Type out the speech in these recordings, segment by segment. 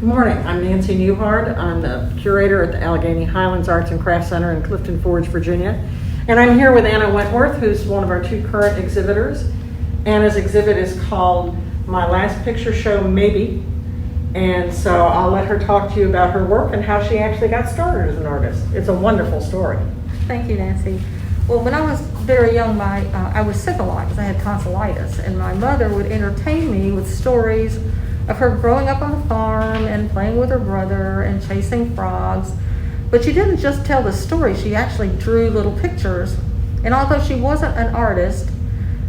Good morning. I'm Nancy Newhard. I'm the curator at the Allegheny Highlands Arts and Crafts Center in Clifton Forge, Virginia. And I'm here with Anna Wentworth, who's one of our two current exhibitors. Anna's exhibit is called My Last Picture Show, Maybe. And so I'll let her talk to you about her work and how she actually got started as an artist. It's a wonderful story. Thank you, Nancy. Well, when I was very young, I was sick a lot because I had tonsillitis, and my mother would entertain me with stories of her growing up on the farm and playing with her brother and chasing frogs. But she didn't just tell the story, she actually drew little pictures. And although she wasn't an artist,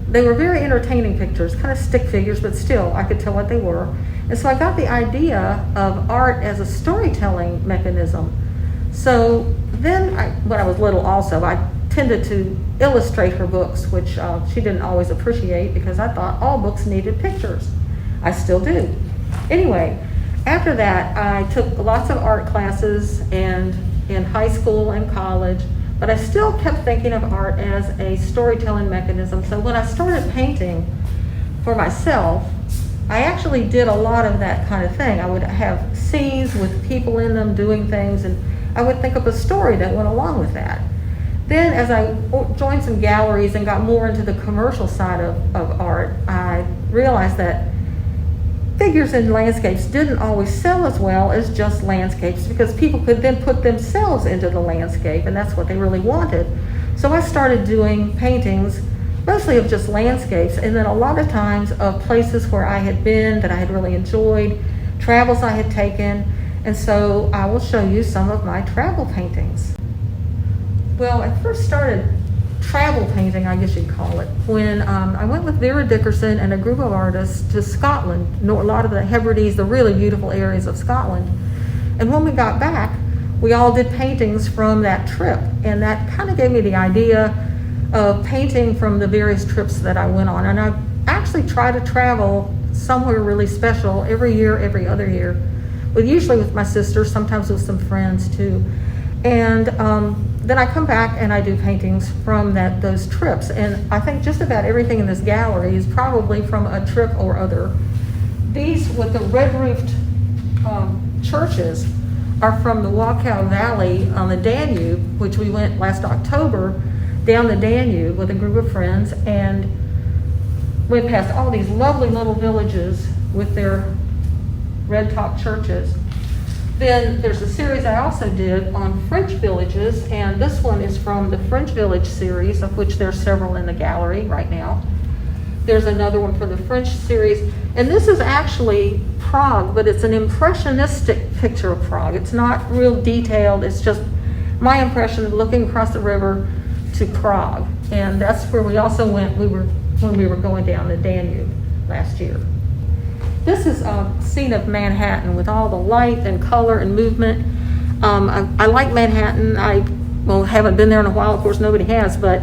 they were very entertaining pictures, kind of stick figures, but still I could tell what they were. And so I got the idea of art as a storytelling mechanism. So then, when I was little also, I tended to illustrate her books, which she didn't always appreciate because I thought all books needed pictures. I still do. Anyway, after that, I took lots of art classes and in high school and college, but I still kept thinking of art as a storytelling mechanism. So when I started painting for myself, I actually did a lot of that kind of thing. I would have scenes with people in them doing things, and I would think of a story that went along with that. Then as I joined some galleries and got more into the commercial side of art, I realized that figures in landscapes didn't always sell as well as just landscapes because people could then put themselves into the landscape, and that's what they really wanted. So I started doing paintings mostly of just landscapes, and then a lot of times of places where I had been that I had really enjoyed, travels I had taken, and so I will show you some of my travel paintings. Well, I first started travel painting, I guess you'd call it, when I went with Vera Dickerson and a group of artists to Scotland, a lot of the Hebrides, the really beautiful areas of Scotland. And when we got back, we all did paintings from that trip, and that kind of gave me the idea of painting from the various trips that I went on. And I actually try to travel somewhere really special every year, every other year, usually with my sister, sometimes with some friends too. And then I come back and I do paintings from those trips. And I think just about everything in this gallery is probably from a trip or other. These with the red-roofed churches are from the Wachau Valley on the Danube, which we went last October down the Danube with a group of friends, and went past all these lovely little villages with their red-top churches. Then there's a series I also did on French villages, and this one is from the French Village series, of which there are several in the gallery right now. There's another one from the French series, and this is actually Prague, but it's an impressionistic picture of Prague. It's not real detailed, it's just my impression of looking across the river to Prague, and that's where we also went when we were going down the Danube last year. This is a scene of Manhattan with all the light and color and movement. I like Manhattan. I haven't been there in a while, of course nobody has, but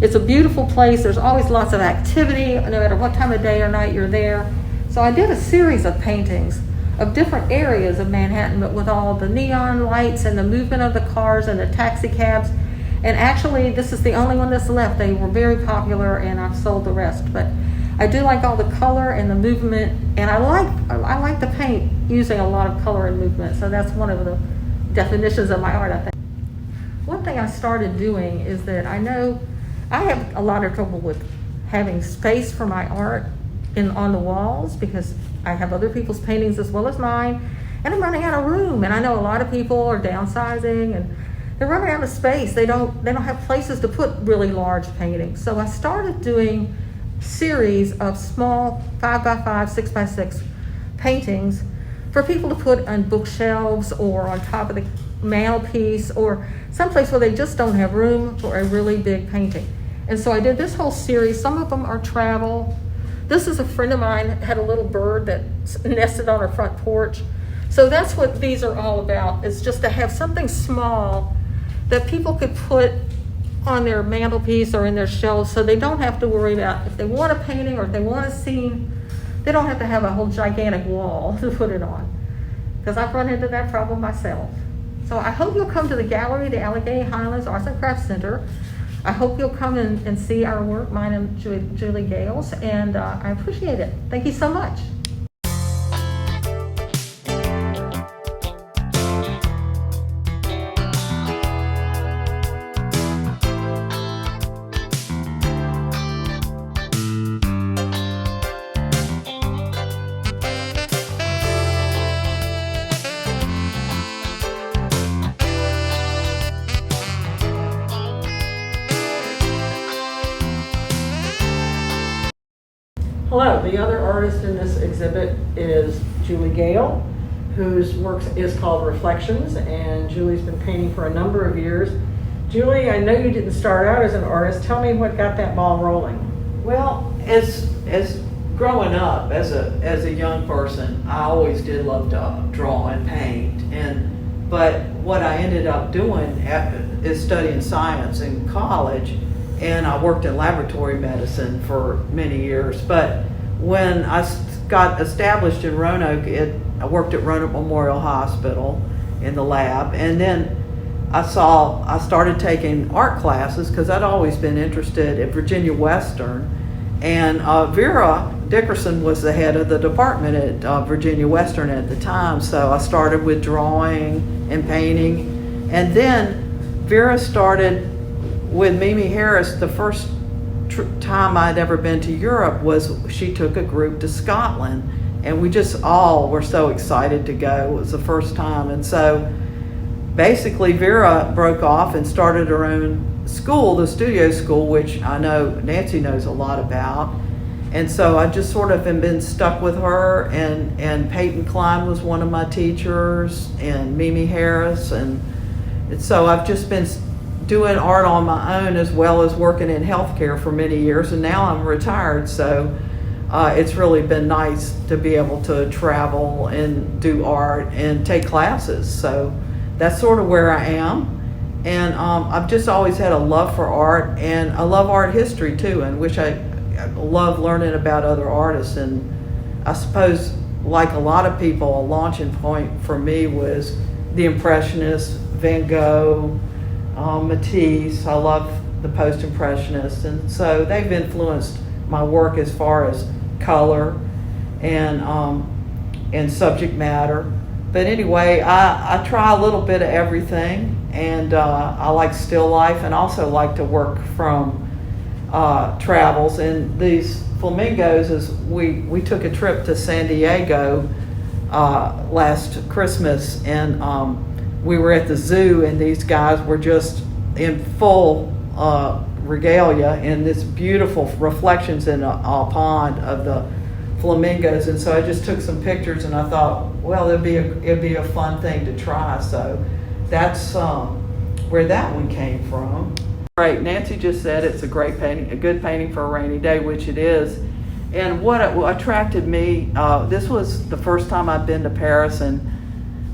it's a beautiful place. There's always lots of activity, no matter what time of day or night you're there. So I did a series of paintings of different areas of Manhattan, but with all the neon lights and the movement of the cars and the taxi cabs. And actually, this is the only one that's left. They were very popular, and I've sold the rest. But I do like all the color and the movement, and I like to paint using a lot of color and movement, so that's one of the definitions of my art, I think. One thing I started doing is that I know I have a lot of trouble with having space for my art on the walls because I have other people's paintings as well as mine, and I'm running out of room, and I know a lot of people are downsizing and they're running out of space. They don't have places to put really large paintings. So I started doing series of small 5x5, 6x6 paintings for people to put on bookshelves or on top of the mantelpiece or someplace where they just don't have room for a really big painting. And so I did this whole series. Some of them are travel. This is a friend of mine had a little bird that nested on her front porch. So that's what these are all about, is just to have something small that people could put on their mantelpiece or in their shelves, so they don't have to worry about if they want a painting or if they want a scene, they don't have to have a whole gigantic wall to put it on, because I've run into that problem myself. So I hope you'll come to the gallery, the Allegheny Highlands Arts and Crafts Center. I hope you'll come and see our work, mine and Julie Gale's, and I appreciate it. Thank you so much. Hello, the other artist in this exhibit is Julie Gale, whose work is called Reflections, and Julie's been painting for a number of years. Julie, I know you didn't start out as an artist. Tell me what got that ball rolling. Well, as growing up as a young person, I always did love to draw and paint. But what I ended up doing is studying science in college, and I worked in laboratory medicine for many years. But when I got established in Roanoke, I worked at Roanoke Memorial Hospital in the lab, and then I started taking art classes because I'd always been interested in Virginia Western, and Vera Dickerson was the head of the department at Virginia Western at the time. So I started with drawing and painting, and then Vera started with Mimi Harris. The first time I'd ever been to Europe was she took a group to Scotland, and we just all were so excited to go. It was the first time, and so basically Vera broke off and started her own school, the studio school, which I know Nancy knows a lot about. And so I just sort of have been stuck with her, and Peyton Klein was one of my teachers, and Mimi Harris, and so I've just been doing art on my own as well as working in healthcare for many years, and now I'm retired, so it's really been nice to be able to travel and do art and take classes. So that's sort of where I am. And I've just always had a love for art, and I love art history too, and which I love learning about other artists. And I suppose, like a lot of people, a launching point for me was the Impressionists, Van Gogh, Matisse. I love the Post-Impressionists, and so they've influenced my work as far as color and subject matter. But anyway, I try a little bit of everything, and I like still life, and also like to work from travels. And these flamingos, is we took a trip to San Diego last Christmas, and we were at the zoo, and these guys were just in full regalia in this beautiful reflections in a pond of the flamingos. And so I just took some pictures, and I thought, well, it'd be a fun thing to try. So that's where that one came from. Right, Nancy just said it's a great painting, a good painting for a rainy day, which it is. And what attracted me, this was the first time I've been to Paris, and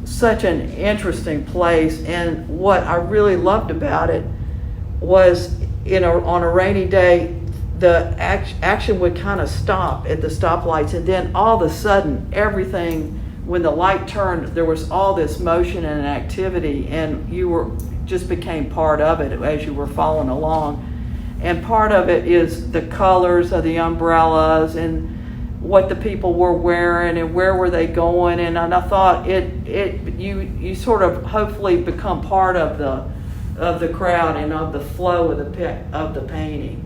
such an interesting place. And what I really loved about it was, on a rainy day, the action would kind of stop at the stoplights, and then all of a sudden everything, when the light turned, there was all this motion and activity, and you just became part of it as you were following along. And part of it is the colors of the umbrellas and what the people were wearing and where were they going. And I thought you sort of hopefully become part of the crowd and of the flow of the painting.